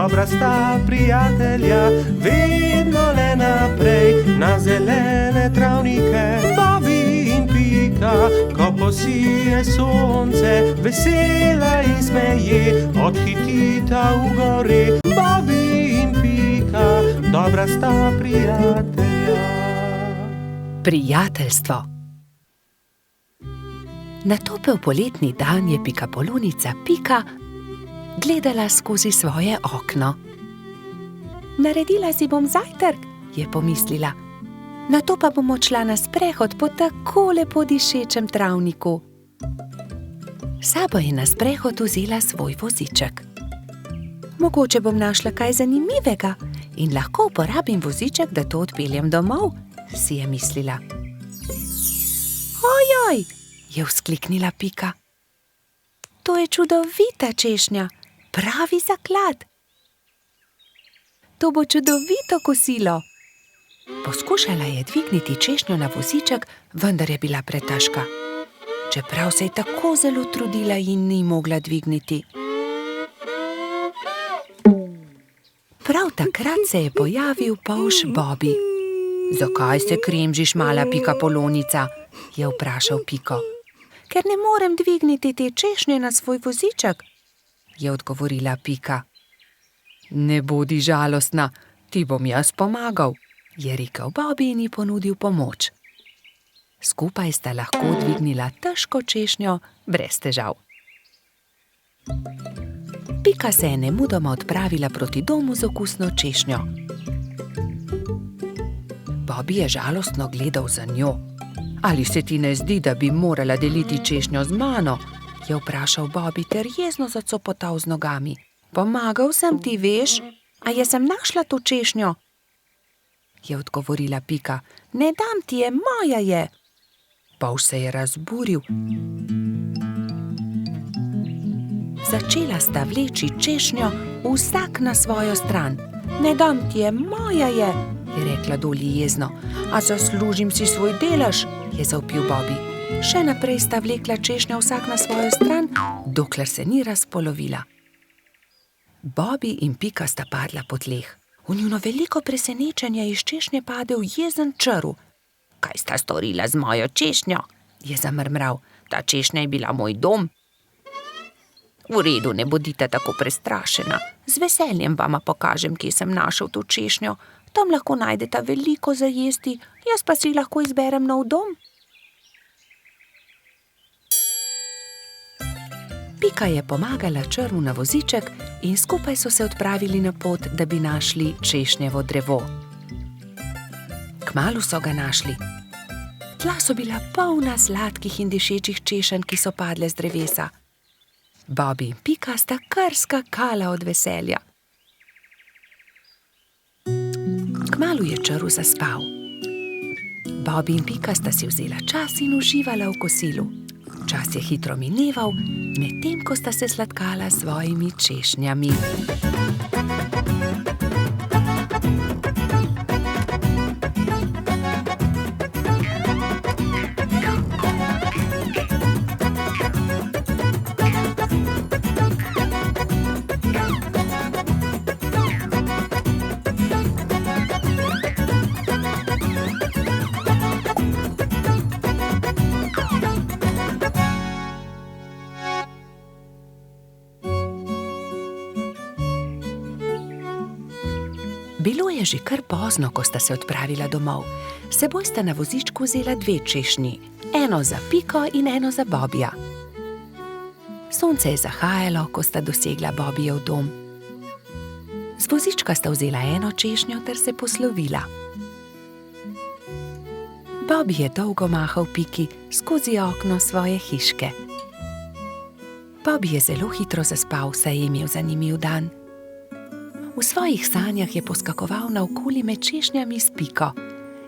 dobra sta prijatelja, vedno le naprej na zelene travnike. Bobby in Pika, ko posije sonce, vesela in smeje, odhitita v gori. Bobby in Pika, dobra sta prijatelja. Prijateljstvo. Na topel poletni dan je pikapolonica Pika gledala skozi svoje okno. Naredila si bom zajtrk, je pomislila. Nato pa bom odšla na sprehod po tako lepo dišečem travniku. Sabo je na sprehod vzela svoj voziček. Mogoče bom našla kaj zanimivega in lahko uporabim voziček, da to odpeljem domov, si je mislila. Ojoj, je vzkliknila Pika. To je čudovita češnja, pravi zaklad. To bo čudovito kosilo. Poskušala je dvigniti češnjo na voziček, vendar je bila pretežka. Čeprav se je tako zelo trudila in ni mogla dvigniti. Prav takrat se je pojavil polž Bobby. Zakaj se kremžiš, mala pikapolonica? Je vprašal Piko. Ker ne morem dvigniti te češnje na svoj voziček, je odgovorila Pika. Ne bodi žalostna, ti bom jaz pomagal, je rekel Bobby in ji ponudil pomoč. Skupaj sta lahko dvignila težko češnjo brez težav. Pika se je nemudoma odpravila proti domu z okusno češnjo. Bobby je žalostno gledal za njo. Ali se ti ne zdi, da bi morala deliti češnjo z mano? Je vprašal Bobby ter jezno zacopotal z nogami. Pomagal sem ti, veš, a jaz sem našla to češnjo? Je odgovorila Pika. Ne dam ti je, moja je. Polž se je razburil. Začela sta vleči češnjo vsak na svojo stran. Ne dam ti je, moja je rekla Dolly jezno. A zaslužim si svoj delež, je zavpil Bobby. Še naprej sta vlekla češnjo vsak na svojo stran, dokler se ni razpolovila. Bobby in Pika sta padla po tleh. V njuno veliko presenečenje iz češnje padel jezen črv. Kaj sta storila z mojo češnjo? Je zamrmral. Ta češnja je bila moj dom. V redu, ne bodite tako prestrašena. Z veseljem vama pokažem, kje sem našel to češnjo. Tam lahko najdeta veliko za jesti, jaz pa si lahko izberem nov dom. Pika je pomagala črvu na voziček in skupaj so se odpravili na pot, da bi našli češnjevo drevo. Kmalu so ga našli. Tla so bila polna sladkih in dišečih češenj, ki so padle z drevesa. Bobby in Pika sta kar skakala od veselja. Kmalu je črv zaspal. Bobby in Pika sta si vzela čas in uživala v kosilu. Čas je hitro mineval, medtem ko sta se sladkala s svojimi češnjami. Bilo je že kar pozno, ko sta se odpravila domov. S seboj sta na vozičku vzela 2 češnji, eno za Piko in eno za Bobbyja. Sonce je zahajalo, ko sta dosegla Bobbyjev dom. Z vozička sta vzela eno češnjo ter se poslovila. Bobby je dolgo mahal Piki skozi okno svoje hiške. Bobby je zelo hitro zaspal, saj je imel zanimiv dan. V svojih sanjah je poskakoval naokoli med češnjami s Piko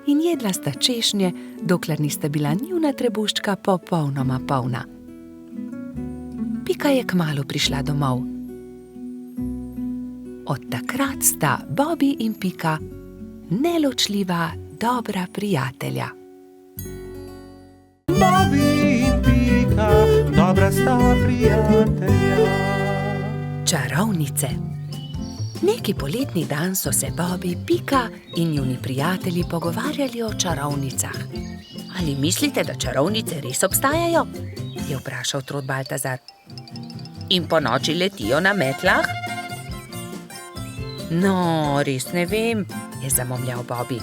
in jedla sta češnje, dokler nista bila njuna trebuščka popolnoma polna. Pika je kmalu prišla domov. Od takrat sta Bobby in Pika neločljiva, dobra prijatelja. Bobby in Pika, dobra sta prijatelja. Čarovnice. Neki poletni dan so se Bobby, Pika in njuni prijatelji pogovarjali o čarovnicah. Ali mislite, da čarovnice res obstajajo? Je vprašal Trod Baltazar. In po noči letijo na metlah? No, res ne vem, je zamomljal Bobby.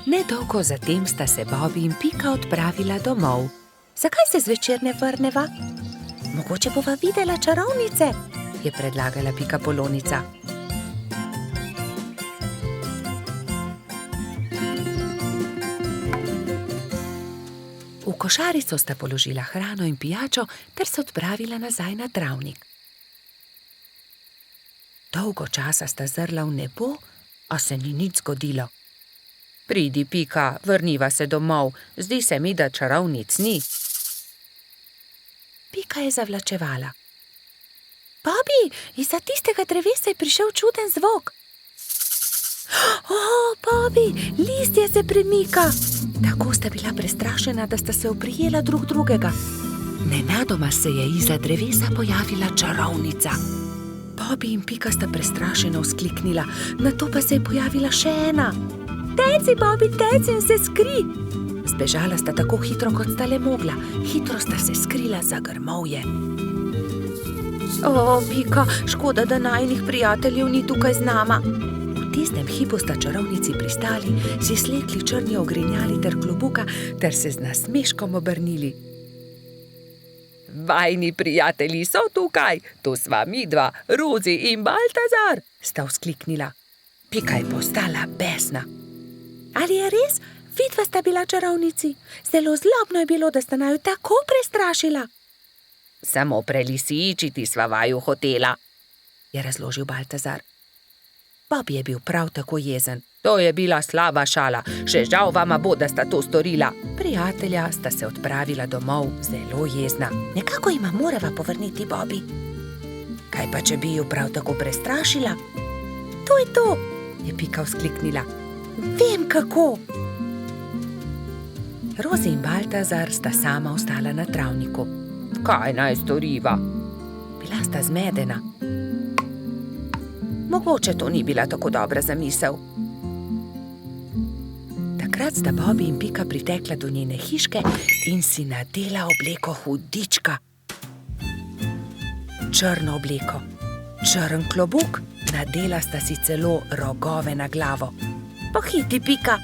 Nedolgo zatem sta se Bobby in Pika odpravila domov. Zakaj se zvečer ne vrneva? Mogoče bova videla čarovnice, je predlagala Pikapolonica. V košarico sta položila hrano in pijačo ter se odpravila nazaj na travnik. Dolgo časa sta zrla v nebo, a se ni nič zgodilo. Pridi, Pika, vrniva se domov, zdi se mi, da čarovnic ni. Pika je zavlačevala. Bobby, izza tistega drevesa je prišel čuden zvok. Bobby, listje se premika. Tako sta bila prestrašena, da sta se oprijela drug drugega. Nenadoma se je izza drevesa pojavila čarovnica. Bobby in Pika sta prestrašeno vzkliknila, nato pa se je pojavila še ena. Teci, Bobby, teci in se skri! Zbežala sta tako hitro, kot sta le mogla. Hitro sta se skrila za grmovje. Pika, škoda, da najinih prijateljev ni tukaj z nama. V tistem hipu sta čarovnici pristali, si slekli črni ogrinjali ter klobuka ter se z nasmeškom obrnili. Vajni prijatelji so tukaj, to sva midva, Rozi in Baltazar, sta vzkliknila. Pika je postala besna. Ali je res? Vidva sta bila čarovnici. Zelo zlobno je bilo, da sta naju tako prestrašila. Samo prelisičiti sva vaju hotela, je razložil Baltazar. Bobby je bil prav tako jezen. To je bila slaba šala, še žal vama bo, da sta to storila. Prijatelja sta se odpravila domov, zelo jezna. Nekako jima morava povrniti Bobby. Kaj pa, če bi ju prav tako prestrašila? To je to, je Pika vzkliknila. Vem kako. Rozi in Baltazar sta sama ostala na travniku. Kaj naj storiva? Bila sta zmedena. Mogoče to ni bila tako dobra zamisel. Takrat sta Bobby in Pika pritekla do njene hiške in si nadela obleko hudička. Črno obleko, črn klobuk, nadela sta si celo rogove na glavo. Pohiti, Pika,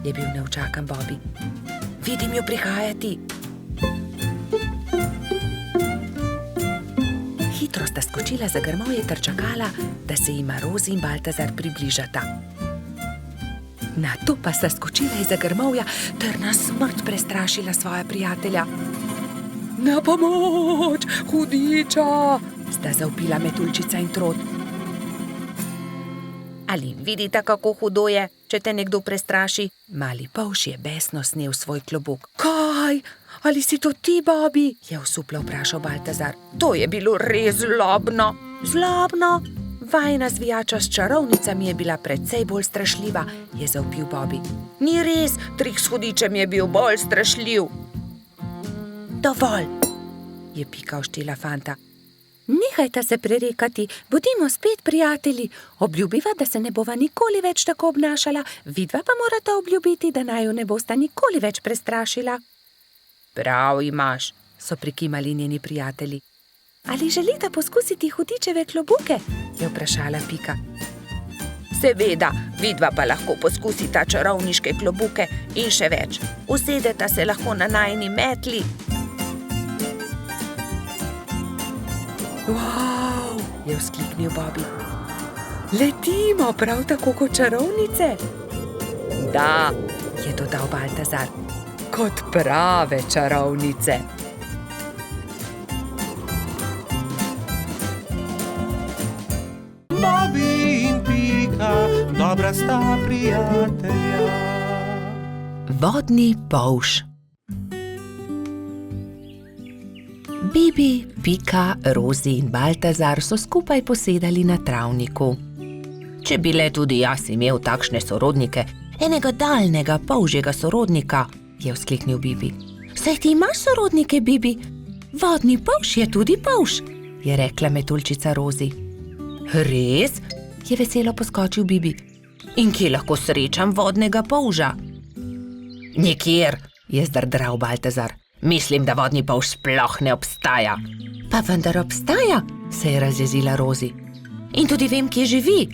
je bil neučakan Bobby. Vidim jo prihajati. Hitro sta skočila za grmovje ter čakala, da se jima Rozi in Baltazar približata. Nato pa sta skočila izza grmovja ter na smrt prestrašila svoja prijatelja. Na pomoč, hudiča, sta zavpila Metuljčica in Trod. Ali vidite, kako hudo je, če te nekdo prestraši? Mali polž je besno snel svoj klobuk. Kaj? Ali si to ti, Bobby? Je osuplo vprašal Baltazar. To je bilo res zlobno. Zlobno? Vajina zvijača s čarovnicami je bila precej bolj strašljiva, je zavpil Bobby. Ni res, trik s hudičem je bil bolj strašljiv. Dovolj, je Pika oštela fanta. Nehajta se prerekati, bodimo spet prijatelji. Obljubiva, da se ne bova nikoli več tako obnašala, vidva pa morata obljubiti, da naju ne bosta nikoli več prestrašila. Prav imaš, so prikimali njeni prijatelji. Ali želita poskusiti hudičeve klobuke? Je vprašala Pika. Seveda, vidva pa lahko poskusita čarovniške klobuke in še več. Usedeta se lahko na najini metli. Wow, je vzkliknil Bobby. Letimo prav tako kot čarovnice? Da, je dodal Baltazar, kot prave čarovnice. Bobby in Pika, dobra sta prijatelja. Vodni polž. Bibi, Pika, Rozi in Baltazar so skupaj posedali na travniku. Če bi le tudi jaz imel takšne sorodnike, enega daljnega polžjega sorodnika, je vzkliknil Bibi. Saj ti imaš sorodnike, Bibi? Vodni polž je tudi polž, je rekla Metuljčica Rozi. Res? Je veselo poskočil Bibi. In kje lahko srečam vodnega polža? Nikjer, je zdrdral Baltazar. Mislim, da vodni polž sploh ne obstaja. Pa vendar obstaja, se je razjezila Rozi. In tudi vem, kje živi.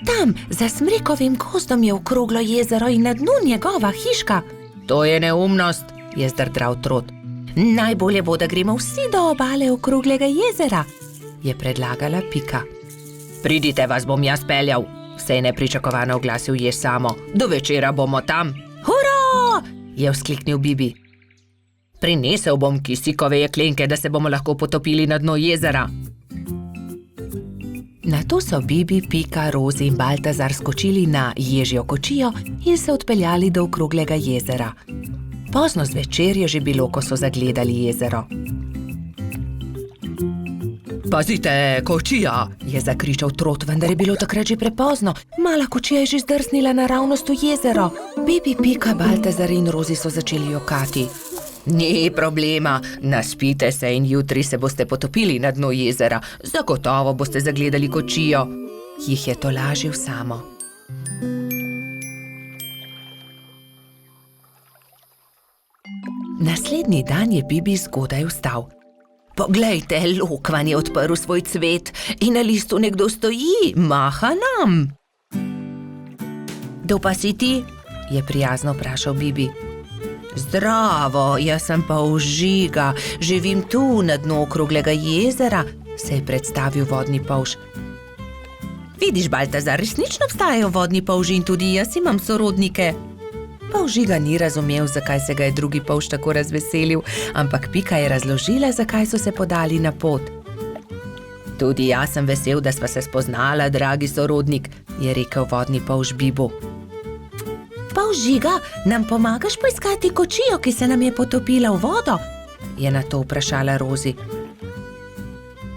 Tam, za smrekovim gozdom je okroglo jezero in na dnu njegova hiška. To je neumnost, je zdrdral Trot. Najbolje bo, da gremo vsi do obale okroglega jezera, je predlagala Pika. Pridite, vas bom jaz peljal, se je nepričakovano oglasil Jež Samo. Do večera bomo tam. Hurra! Je vzkliknil Bibi. Prinesel bom kisikove jeklenke, da se bomo lahko potopili na dno jezera. Nato so Bibi, Pika, Rozi in Baltazar skočili na ježjo kočijo in se odpeljali do okroglega jezera. Pozno zvečer je že bilo, ko so zagledali jezero. Pazite, kočija, je zakričal Trot, vendar je bilo takrat že prepozno. Mala kočija je že zdrsnila naravnost v jezero. Bibi, Pika, Baltazar in Rozi so začeli jokati. Ni problema, naspite se in jutri se boste potopili na dno jezera. Zagotovo boste zagledali kočijo, jih je tolažil Samo. Naslednji dan je Bibi zgodaj vstal. Poglejte, lokvan je odprl svoj cvet in na listu nekdo stoji, maha nam. Kdo pa si ti? Je prijazno vprašal Bibi. Zdravo, jaz sem polž Žiga, živim tu na dnu okroglega jezera, se je predstavil vodni polž. Vidiš, Baltazar, resnično obstajajo vodni polži in tudi jaz imam sorodnike. Polž Žiga ni razumel, zakaj se ga je drugi polž tako razveselil, ampak Pika je razložila, zakaj so se podali na pot. Tudi jaz sem vesel, da sva se spoznala, dragi sorodnik, je rekel vodni polž Bibu. Polž Žiga, nam pomagaš poiskati kočijo, ki se nam je potopila v vodo? Je na to vprašala Rozi.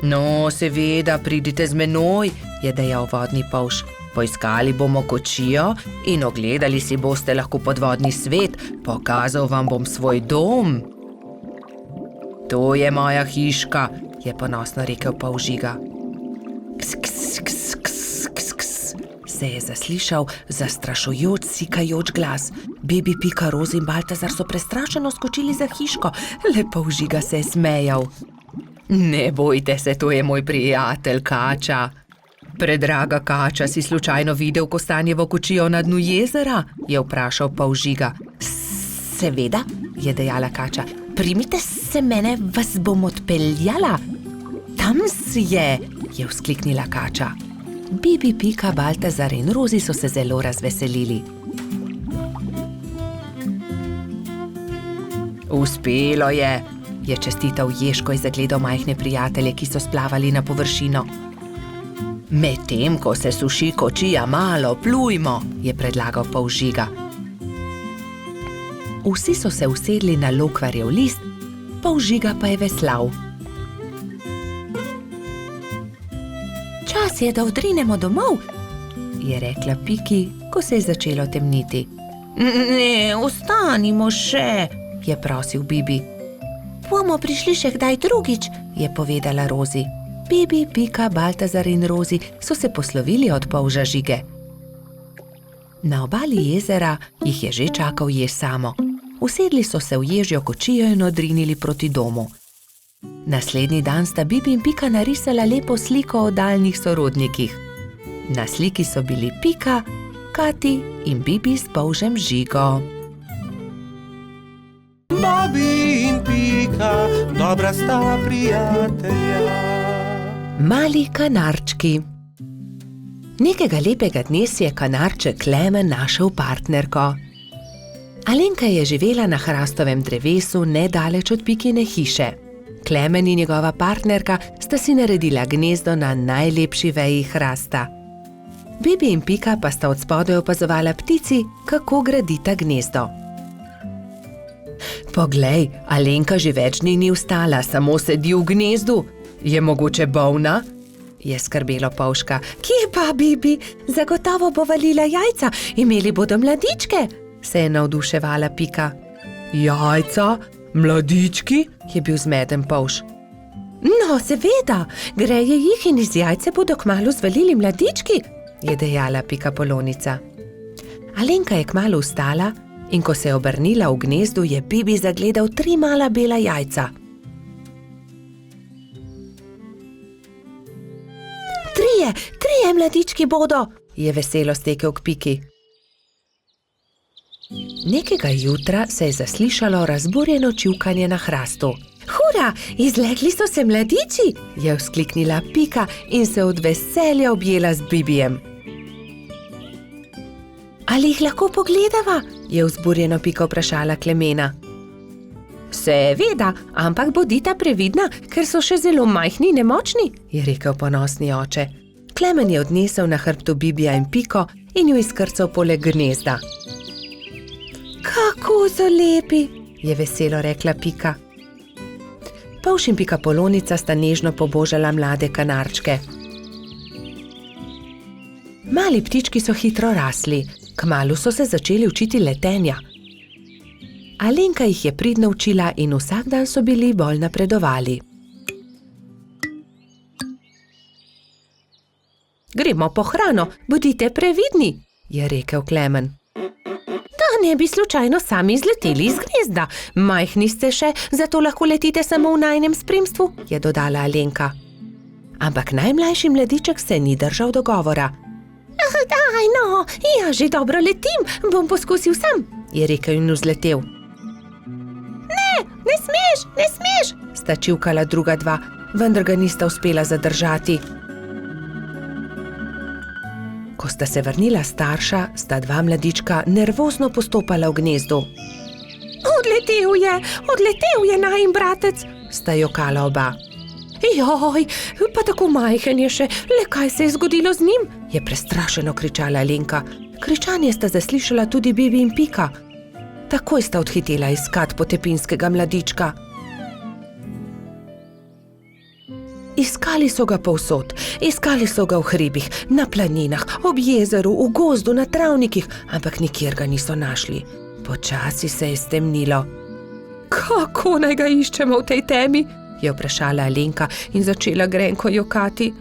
No, seveda, pridite z menoj, je dejal vodni polž. Poiskali bomo kočijo in ogledali si boste lahko podvodni svet, pokazal vam bom svoj dom. To je moja hiška, je ponosno rekel polž Žiga. Ks, ks, ks, ks, ks, ks, se je zaslišal zastrašujoč, sikajoč glas. Bibi, Pika, Rozi in Baltazar so prestrašeno skočili za hiško, le polž Žiga se je smejal. Ne bojte se, to je moj prijatelj Kača. Predraga Kača, si slučajno videl kostanjevo kočijo na dnu jezera? Je vprašal polž Žiga. Seveda, je dejala Kača. Primite se mene, vas bom odpeljala. Tam je vzkliknila Kača. Bibi, Pika, Baltazar in Rozi so se zelo razveselili. Uspelo je čestital Jež, ko je zagledal majhne prijatelje, ki so splavali na površino. Medtem, ko se suši kočija, malo plujmo, je predlagal polž Žiga. Vsi so se usedli na lokvarjev list, polž Žiga pa je veslal. Čas je, da odrinemo domov, je rekla Piki, ko se je začelo temniti. Ne, ostanimo še, je prosil Bibi. Bomo prišli še kdaj drugič, je povedala Rozi. Bibi, Pika, Baltazar in Rozi so se poslovili od polža Žige. Na obali jezera jih je že čakal Jež Samo. Usedli so se v ježjo kočijo in odrinili proti domu. Naslednji dan sta Bibi in Pika narisala lepo sliko o daljnih sorodnikih. Na sliki so bili Pika, Kati in Bibi s polžem Žigo. Bobi in Pika, dobra sta prijatelja. Mali kanarčki. Nekega lepega dne si je kanarček Klemen našel partnerko. Alenka je živela na hrastovem drevesu nedaleč od Pikine hiše. Klemen in njegova partnerka sta si naredila gnezdo na najlepši veji hrasta. Bibi in Pika pa sta od spodaj opazovala ptici, kako gradita gnezdo. Poglej, Alenka že več dni ni vstala, samo sedi v gnezdu. Je mogoče bolna? Je skrbelo polžka. Kje pa, Bibi? Zagotovo bo valila jajca, imeli bodo mladičke, se je navduševala Pika. Jajca? Mladički? Je bil zmeden polž. No, seveda, greje jih in iz jajce bodo kmalu zvalili mladički, je dejala Pikapolonica. Alenka je kmalu vstala in ko se je obrnila v gnezdu, je Bibi zagledal 3 mala bela jajca. 3 mladički bodo, je veselo stekel k Piki. Nekega jutra se je zaslišalo razburjeno čivkanje na hrastu. Hura, izlegli so se mladiči, je vzkliknila Pika in se od veselja objela z Bibijem. Ali jih lahko pogledava? Je vzburjeno Pika vprašala Klemena. Seveda, ampak bodita previdna, ker so še zelo majhni in nemočni, je rekel ponosni oče. Klemen je odnesel na hrbtu Bibija in Piko in jo izkrcal poleg gnezda. Kako so lepi, je veselo rekla Pika. Polž in Pikapolonica sta nežno pobožala mlade kanarčke. Mali ptički so hitro rasli, kmalu so se začeli učiti letenja. Alenka jih je pridno učila in vsak dan so bili bolj napredovali. Gremo po hrano, bodite previdni, je rekel Klemen. Da ne bi slučajno sami izleteli iz gnezda. Majhni ste še, zato lahko letite samo v najinem spremstvu, je dodala Alenka. Ampak najmlajši mladiček se ni držal dogovora. Daj no, ja že dobro letim, bom poskusil sam, je rekel in vzletel. Ne smeš, sta čivkala druga 2, vendar ga nista uspela zadržati. Ko sta se vrnila starša, sta 2 mladička nervozno postopala v gnezdu. Odletel je najin bratec, sta jokala oba. Joj, pa tako majhen je še, le kaj se je zgodilo z njim, je prestrašeno kričala Alenka. Kričanje sta zaslišala tudi Bibi in Pika. Takoj sta odhitela iskat potepinskega mladička. Iskali so ga povsod, iskali so ga v hribih, na planinah, ob jezeru, v gozdu, na travnikih, ampak nikjer ga niso našli. Počasi se je stemnilo. Kako naj ga iščemo v tej temi? Je vprašala Alenka in začela grenko jokati.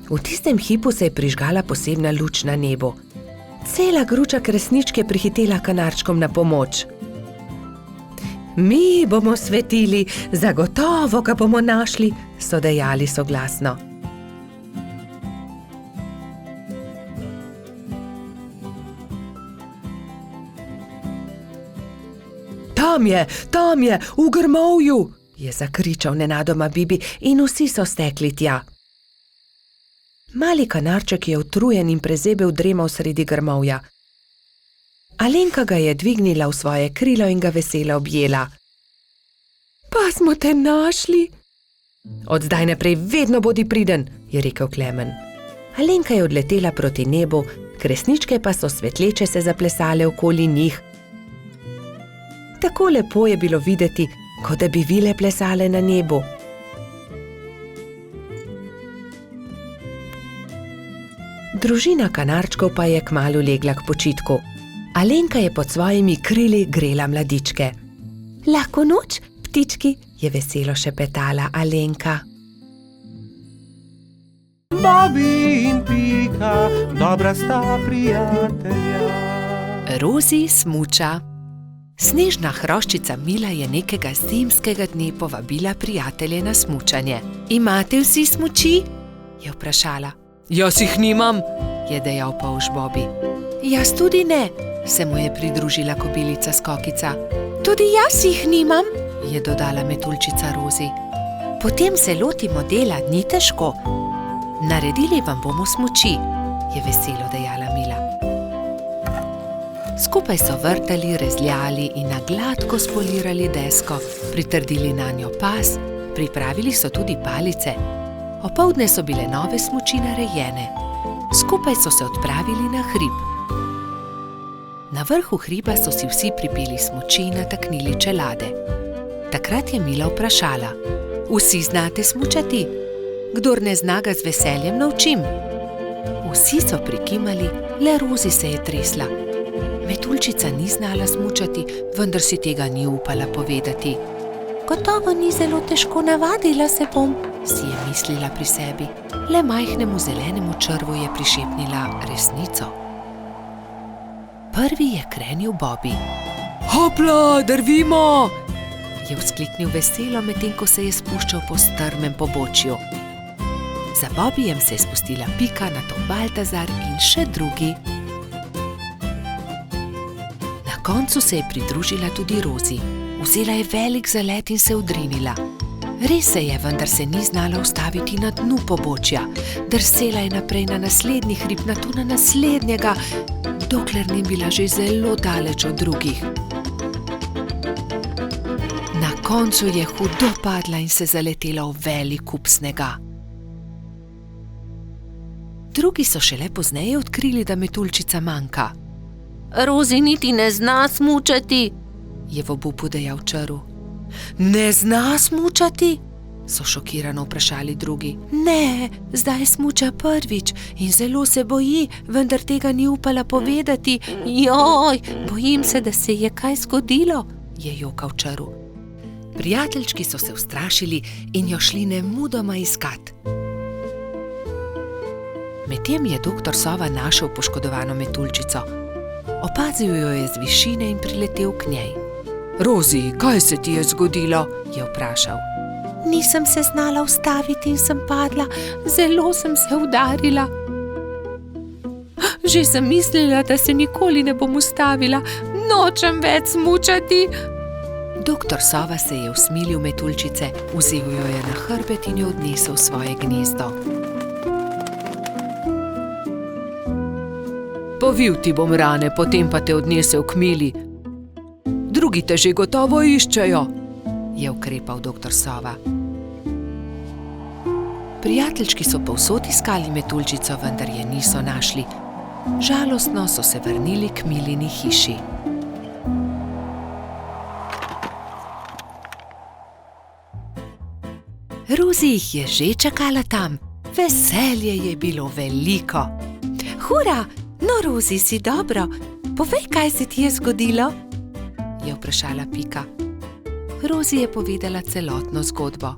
V tistem hipu se je prižgala posebna luč na nebu. Cela gruča kresničke prihitela kanarčkom na pomoč. Mi bomo svetili, zagotovo ga bomo našli, so dejali soglasno. Tam je, v grmovju, je zakričal nenadoma Bibi in vsi so stekli tja. Mali kanarček je utrujen in prezebel dremal sredi grmovja. Alenka ga je dvignila v svoje krilo in ga veselo objela. Pa smo te našli. Od zdaj naprej vedno bodi priden, je rekel Klemen. Alenka je odletela proti nebu, kresničke pa so svetleče se zaplesale okoli njih. Tako lepo je bilo videti, kot da bi vile plesale na nebu. Družina kanarčkov pa je kmalu legla k počitku. Alenka je pod svojimi krili grela mladičke. Lahko noč, ptički, je veselo šepetala Alenka. Bobi in Pika, dobra sta prijatelja. Rozi smuča. Snežna hroščica Mila je nekega zimskega dne povabila prijatelje na smučanje. Imate vsi smuči? Je vprašala. Jaz jih nimam, je dejal polž Bobi. Jaz tudi ne, se mu je pridružila kobilica Skokica. Tudi jaz jih nimam, je dodala metuljčica Rozi. Potem se lotimo dela, ni težko. Naredili vam bomo smuči, je veselo dejala Mila. Skupaj so vrtali, rezljali in na gladko spolirali desko, pritrdili nanjo pas, pripravili so tudi palice. Opoldne so bile nove smuči narejene. Skupaj so se odpravili na hrib. Na vrhu hriba so si vsi pripeli smuči in nataknili čelade. Takrat je Mila vprašala. Vsi znate smučati? Kdor ne zna, ga z veseljem naučim. Vsi so prikimali, le Rozi se je tresla. Metuljčica ni znala smučati, vendar si tega ni upala povedati. Gotovo ni zelo težko, navadila se bom, si je mislila pri sebi. Le majhnemu zelenemu črvu je prišepnila resnico. Prvi je krenil Bobby. Hopla, drvimo! Je vzkliknil veselo, medtem ko se je spuščal po strmem pobočju. Za Bobbyjem se je spustila Pika, nato Baltazar in še drugi. Na koncu se je pridružila tudi Rozi. Vzela je velik zalet in se odrinila. Res se je, vendar se ni znala ustaviti na dnu pobočja. Drsela je naprej na naslednji hrib, nato na naslednjega, dokler ni bila že zelo daleč od drugih. Na koncu je hudo padla in se zaletela v velik kup snega. Drugi so šele pozneje odkrili, da metuljčica manjka. Rozi niti ne zna smučati, je v obupu dejal črv. Ne zna smučati? So šokirano vprašali drugi. Ne, zdaj smuča prvič in zelo se boji, vendar tega ni upala povedati. Joj, bojim se, da se je kaj zgodilo, je jokal črv. Prijateljčki so se ustrašili in jo šli nemudoma iskat. Medtem je doktor Sova našel poškodovano metuljčico. Opazil jo je z višine in priletel k njej. Rozi, kaj se ti je zgodilo? Je vprašal. Nisem se znala ustaviti in sem padla, zelo sem se udarila. Že sem mislila, da se nikoli ne bom ustavila, nočem več smučati. Doktor Sova se je usmilil metuljčice, vzel jo je na hrbet in jo odnesel v svoje gnezdo. Povil ti bom rane, potem pa te odnesel k Mili. Drugi te že gotovo iščejo, je ukrepal doktor Sova. Prijateljčki so povsod iskali metuljčico, vendar je niso našli. Žalostno so se vrnili k Milini hiši. Rozi jih je že čakala tam. Veselje je bilo veliko. Hura! No, Rozi, si dobro. Povej, kaj se ti je zgodilo? Je vprašala Pika. Rozi je povedala celotno zgodbo.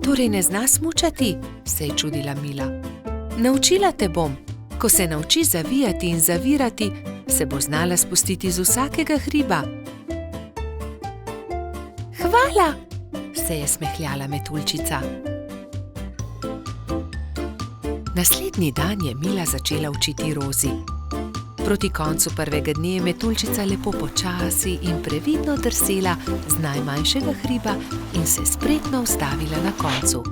Torej ne zna smučati, se je čudila Mila. Naučila te bom. Ko se nauči zavijati in zavirati, se bo znala spustiti z vsakega hriba. Hvala, se je smehljala metuljčica. Naslednji dan je Mila začela učiti Rozi. Proti koncu prvega dne je metuljčica lepo počasi in previdno drsela z najmanjšega hriba in se spretno ustavila na koncu.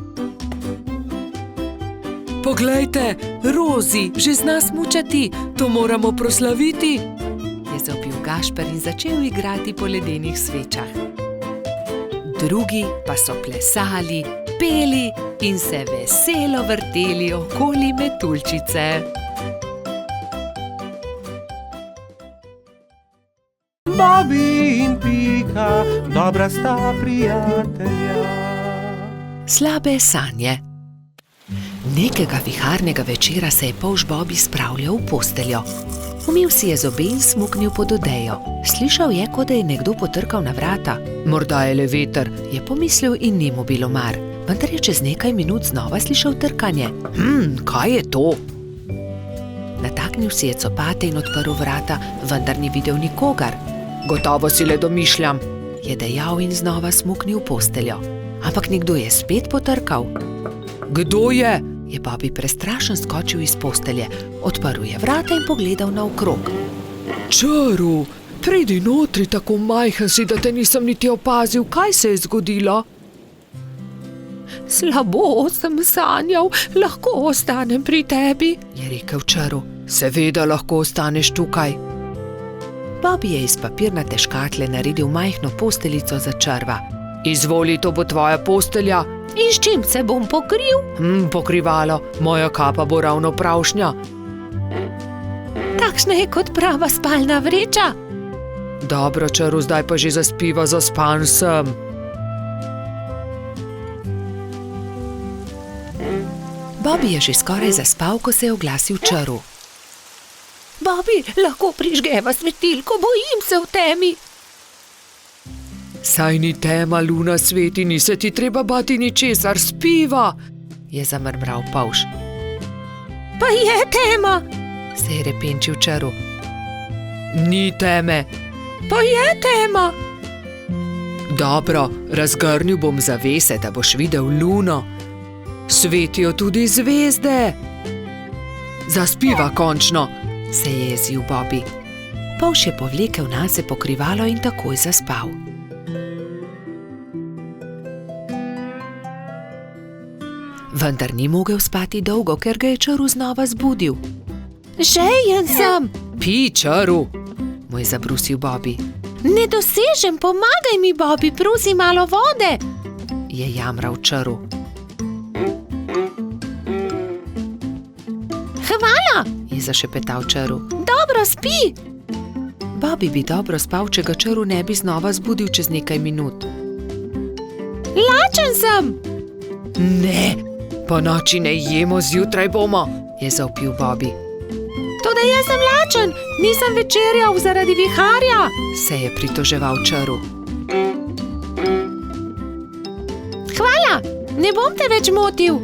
Poglejte, Rozi že zna smučati, to moramo proslaviti, je zavpil Gašper in začel igrati po ledenih svečah. Drugi pa so plesali, peli in se veselo vrteli okoli metuljčice. Bobby in Pika, dobra sta prijatelja. Slabe sanje. Nekega viharnega večera se je polž Bobby spravljal v posteljo. Umil si je zobe in smuknil pod odejo. Slišal je, kot da je nekdo potrkal na vrata. Morda je le veter, je pomislil in ni mu bilo mar. Vendar je čez nekaj minut znova slišal trkanje. Kaj je to? Nataknil si je copate in odprl vrata, vendar ni videl nikogar. Gotovo si le domišljam, je dejal in znova smuknil v posteljo. Ampak nekdo je spet potrkal. Kdo je? Je Bobby prestrašen skočil iz postelje, odprl je vrata in pogledal naokrog. Črv, pridi notri, tako majhen si, da te nisem niti opazil, kaj se je zgodilo? Slabo sem sanjal, lahko ostanem pri tebi, je rekel črv. Seveda lahko ostaneš tukaj. Bobby je iz papirnate škatle naredil majhno posteljico za črva. Izvoli, to bo tvoja postelja. In s čim se bom pokril? Pokrivalo, moja kapa bo ravno pravšnja. Takšna je kot prava spalna vreča. Dobro, črv, zdaj pa že zaspiva, zaspan sem. Bobby je že skoraj zaspal, ko se je oglasil črv. Bobby, lahko prižgeva svetilko, bojim se v temi. Saj ni tema, Luna, sveti, ni se ti treba bati ničesar, spiva, je zamrmral polž. Pa je tema! Se je repenčil čaru. Ni teme. Pa je tema. Dobro, razgrnil bom zavese, da boš videl Luno. Svetijo tudi zvezde. Zaspiva končno, se je jezil Bobby. Polž je povlekel nase pokrivalo in takoj zaspal. Vendar ni mogel spati dolgo, ker ga je čaru znova zbudil. Žejen sem! Pij, čaru, mu je zabrusil Bobby. Ne dosežem, pomagaj mi, Bobby, prosi malo vode! Je jamral čaru. Hvala! Je zašepetal čaru. Dobro, spi! Bobby bi dobro spal, če ga čaru ne bi znova zbudil čez nekaj minut. Lačen sem! Ne, po noči ne jemo, zjutraj bomo, je zavpil Bobby. Toda jaz sem lačen, nisem večerjal zaradi viharja. Se je pritoževal čaru. Hvala, ne bom te več motil.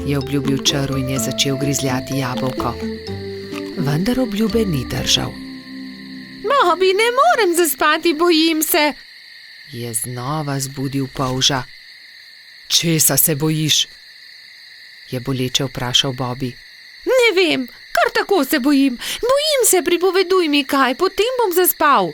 Je obljubil čaru in je začel grizljati jabolko. Vendar obljube ni držal. Bobby, ne morem zaspati, bojim se. Je znova zbudil polža. Česa se bojiš? Je boleče vprašal Bobby. Ne vem, kar tako se bojim. Bojim se, pripoveduj mi kaj, potem bom zaspal.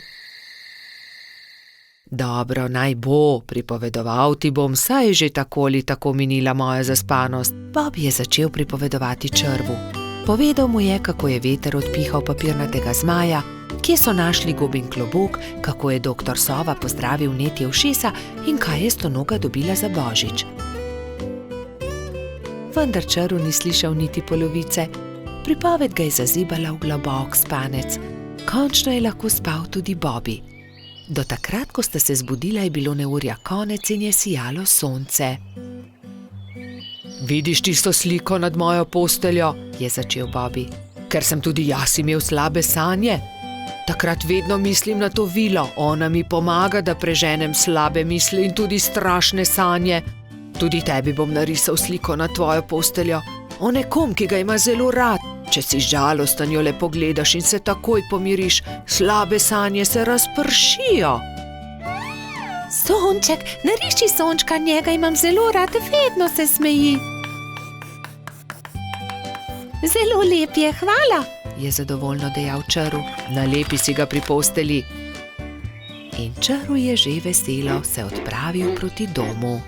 Dobro, naj bo, pripovedoval ti bom, saj je že tako ali tako minila moja zaspanost. Bobby je začel pripovedovati črvu. Povedal mu je, kako je veter odpihal papirnatega zmaja, kje so našli gobin klobuk, kako je doktor Sova pozdravil netje ušesa in kaj je stonoga dobila za božič. Vendar čaru ni slišal niti polovice. Pripoved ga je zazibala v globok spanec. Končno je lahko spal tudi Bobby. Do takrat, ko sta se zbudila, je bilo neurja konec in je sijalo sonce. Vidiš tisto sliko nad mojo posteljo, je začel Bobby. Ker sem tudi jaz imel slabe sanje. Takrat vedno mislim na to vilo, ona mi pomaga, da preženem slabe misli in tudi strašne sanje. Tudi tebi bom narisal sliko na tvojo posteljo, o nekom, ki ga ima zelo rad. Če si žalosten, jo le pogledaš in se takoj pomiriš, slabe sanje se razpršijo. Sonček, nariši sončka, njega imam zelo rad, vedno se smeji. Zelo lep je, hvala, je zadovoljno dejal čaru. Nalepi si ga pri posteli. In čaru je že veselo se odpravil proti domu.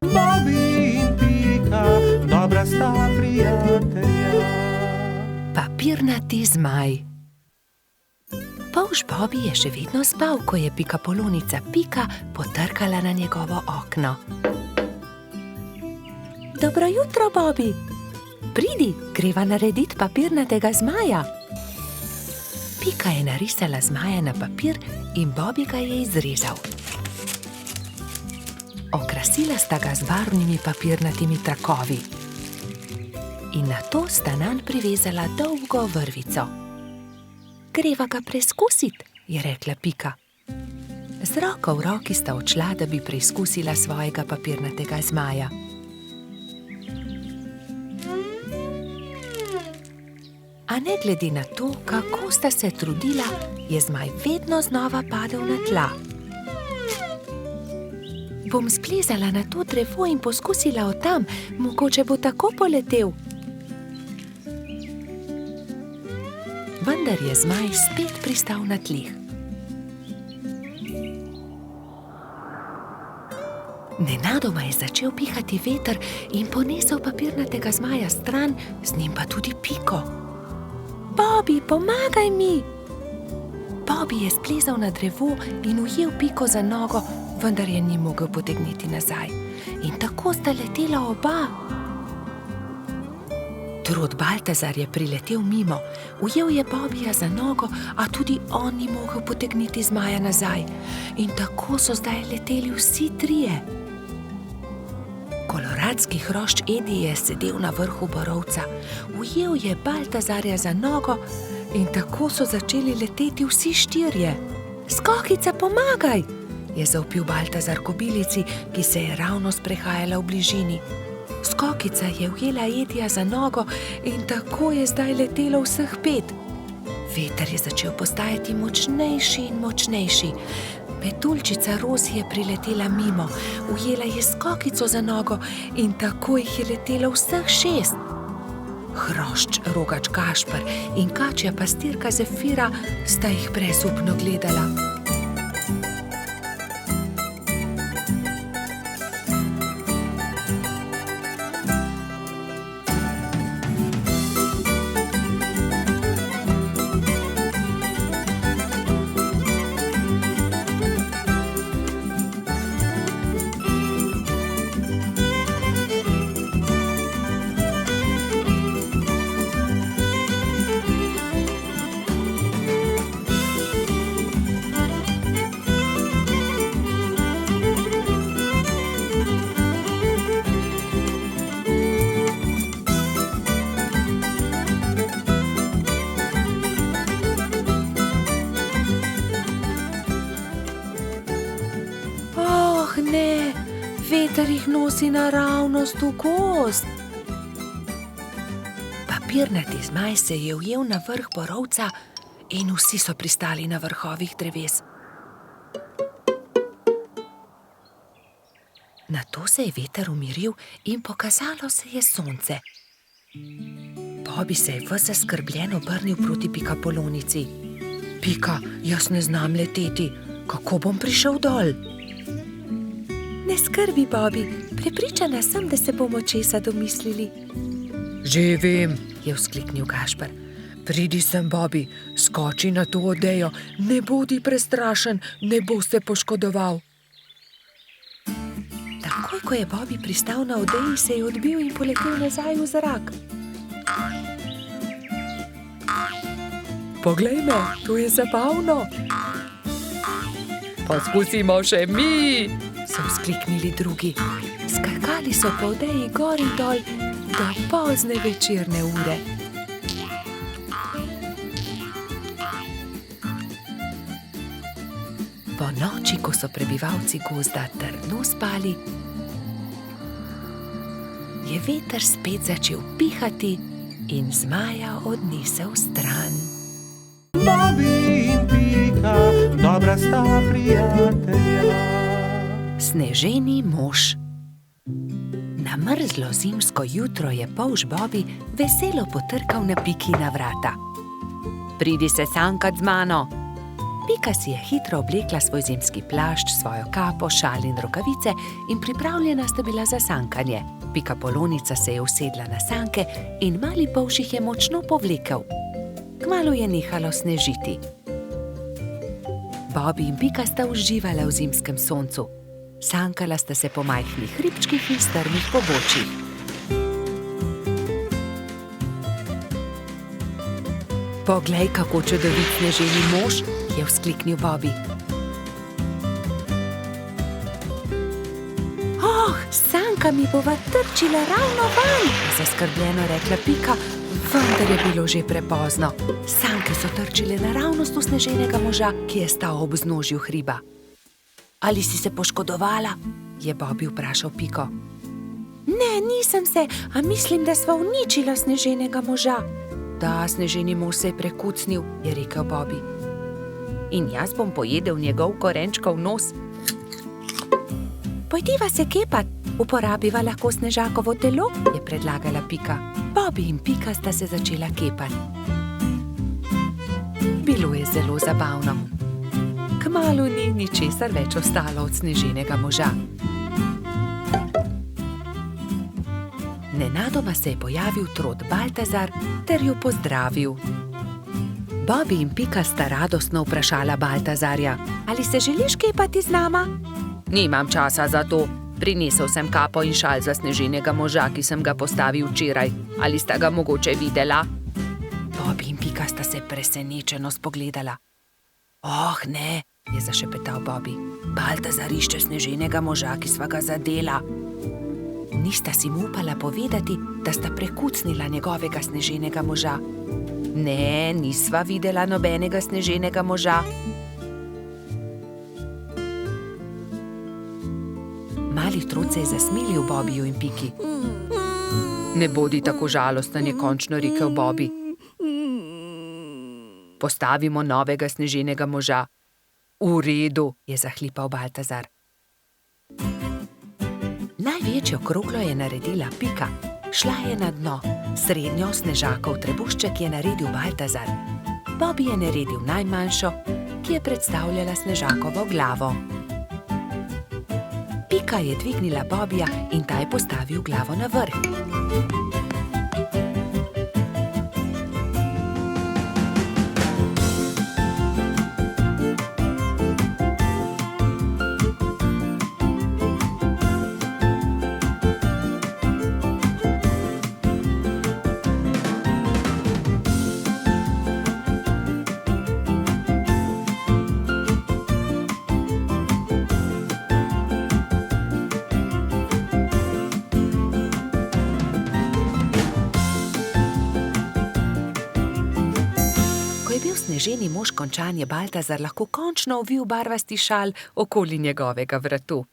Bobby in Pika, dobra sta prijatelja. Papirnati zmaj. Polž Bobby je še vedno spal, ko je pikapolonica Pika potrkala na njegovo okno. Dobro jutro, Bobby. Pridi, greva narediti papirnatega zmaja. Pika je narisala zmaja na papir in Bobby ga je izrezal. Okrasila sta ga z barvnimi papirnatimi trakovi. In nato sta nanj privezala dolgo vrvico. Greva ga preizkusit, je rekla Pika. Z roko v roki sta odšla, da bi preizkusila svojega papirnatega zmaja. A ne glede na to, kako sta se trudila, je zmaj vedno znova padel na tla. Bom splezala na to drevo in poskusila od tam, mogoče bo tako poletel. Vendar je zmaj spet pristal na tleh. Nenadoma je začel pihati veter in ponesel papirnatega zmaja stran, z njim pa tudi Piko. Bobby, pomagaj mi! Bobby je splezal na drevo in ujel Piko za nogo, vendar je ni mogel potegniti nazaj. In tako sta letela oba. Trud Baltazar je priletel mimo, ujel je Bobbyja za nogo, a tudi on ni mogel potegniti zmaja nazaj. In tako so zdaj leteli vsi trije. Koloradski hrošč Edi je sedel na vrhu borovca, ujel je Baltazarja za nogo in tako so začeli leteti vsi štirje. Skokica, pomagaj, je zavpil Baltazar kobilici, ki se je ravno sprehajala v bližini. Skokica je ujela Edija za nogo in tako je zdaj letelo vseh 5. Veter je začel postajati močnejši in močnejši. Petuljčica Rozi je priletela mimo, ujela je Skokico za nogo in tako jih je letelo vseh 6. Hrošč, rogač Gašper in kačja pastirka Zefira sta jih brezupno gledala. Ne, veter jih nosi naravnost v gozd. Papirnati zmaj se je ujel na vrh borovca in vsi so pristali na vrhovih dreves. Nato se je veter umiril in pokazalo se je sonce. Bobby se je ves zaskrbljen obrnil proti Pikapolonici. Pika, jaz ne znam leteti, kako bom prišel dol? Ne skrbi, Bobby, prepričana sem, da se bomo česa domislili. Že vem, je vzkliknil Gašper. Pridi sem, Bobby, skoči na to odejo, ne bodi prestrašen, ne bo se poškodoval. Takoj, ko je Bobby pristal na odeji, se je odbil in poletel nazaj v zrak. Poglej me, to je zabavno. Poskusimo še mi, so vzkliknili drugi. Skakali so po odeji gor in dol do pozne večerne ure. Po noči, ko so prebivalci gozda trdno spali, je veter spet začel pihati in zmaja odnesel stran. Bobby in Pika, dobra sta prijatelja. Sneženi mož. Na mrzlo zimsko jutro je polž Bobby veselo potrkal na Pikina vrata. Pridi se sankat z mano. Pika si je hitro oblekla svoj zimski plašč, svojo kapo, šal in rokavice in pripravljena sta bila za sankanje. Pikapolonica se je usedla na sanke in mali polž jih je močno povlekel. Kmalu je nehalo snežiti. Bobby in Pika sta uživala v zimskem soncu. Sankala sta se po majhnih hribčkih in strmih pobočjih. Poglej, kako čudovit sneženi mož, je vzkliknil Bobby. Oh, s sankami bova trčila ravno van, je zaskrbljeno rekla Pika, vendar je bilo že prepozno. Sanke so trčile naravnost v sneženega moža, ki je stal ob vznožju hriba. Ali si se poškodovala? Je Bobby vprašal Piko. Ne, nisem se, a mislim, da sva uničila sneženega moža. Da, sneženi mož se je prekucnil, je rekel Bobby. In jaz bom pojedel njegov korenčkov nos. Pojdiva se kepat, uporabiva lahko snežakovo telo, je predlagala Pika. Bobby in Pika sta se začela kepati. Bilo je zelo zabavno. Kmalu ni ničesar več ostalo od sneženega moža. Nenadoma se je pojavil trod Baltazar ter jo pozdravil. Bobby in Pika sta radostno vprašala Baltazarja, ali se želiš kepati z nama? Nimam časa za to. Prinesel sem kapo in šal za sneženega moža, ki sem ga postavil včeraj. Ali sta ga mogoče videla? Bobby in Pika sta se presenečeno spogledala. Oh, ne, je zašepetal Bobby. Baltazar išče sneženega moža, ki sva ga zadela. Nista si mu upala povedati, da sta prekucnila njegovega sneženega moža. Ne, nisva videla nobenega sneženega moža. Mali trud se je zasmilil Bobiju in Piki. Ne bodi tako žalosten, je končno rekel Bobi. Postavimo novega sneženega moža. V redu, je zahlipal Baltazar. Največjo kroglo je naredila Pika. Šla je na dno. Srednjo snežakov trebušček je naredil Baltazar. Bobi je naredil najmanjšo, ki je predstavljala snežakovo glavo. Pika je dvignila Bobija in ta je postavil glavo na vrh. Ko je bil sneženi mož končan, je Baltazar lahko končno ovil barvasti šal okoli njegovega vratu.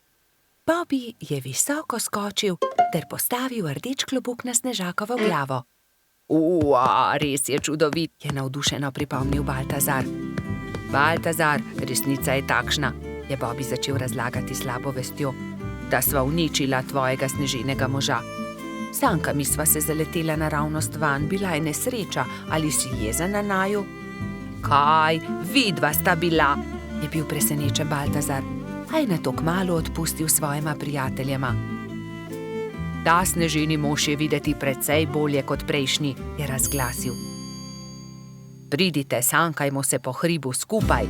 Bobi je visoko skočil ter postavil rdeč klobuk na snežakovo glavo. Res je čudovit, je navdušeno pripomnil Baltazar. Baltazar, resnica je takšna, je Bobi začel razlagati slabo vestjo, da sva uničila tvojega sneženega moža. Sankami sva se zaletela naravnost vanj, bila je nesreča, ali si jezen na naju? Kaj, vidva sta bila, je bil presenečen Baltazar, a je nato kmalu odpustil svojima prijateljema. Ta sneženi mož je videti precej bolje kot prejšnji, je razglasil. Pridite, sankajmo se po hribu skupaj.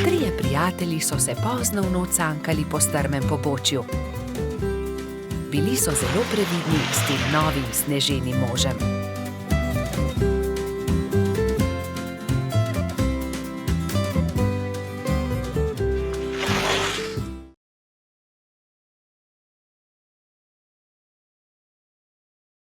Trije prijatelji so se pozno v noč sankali po strmem pobočju. Bili so zelo previdni s tem novim sneženim možem.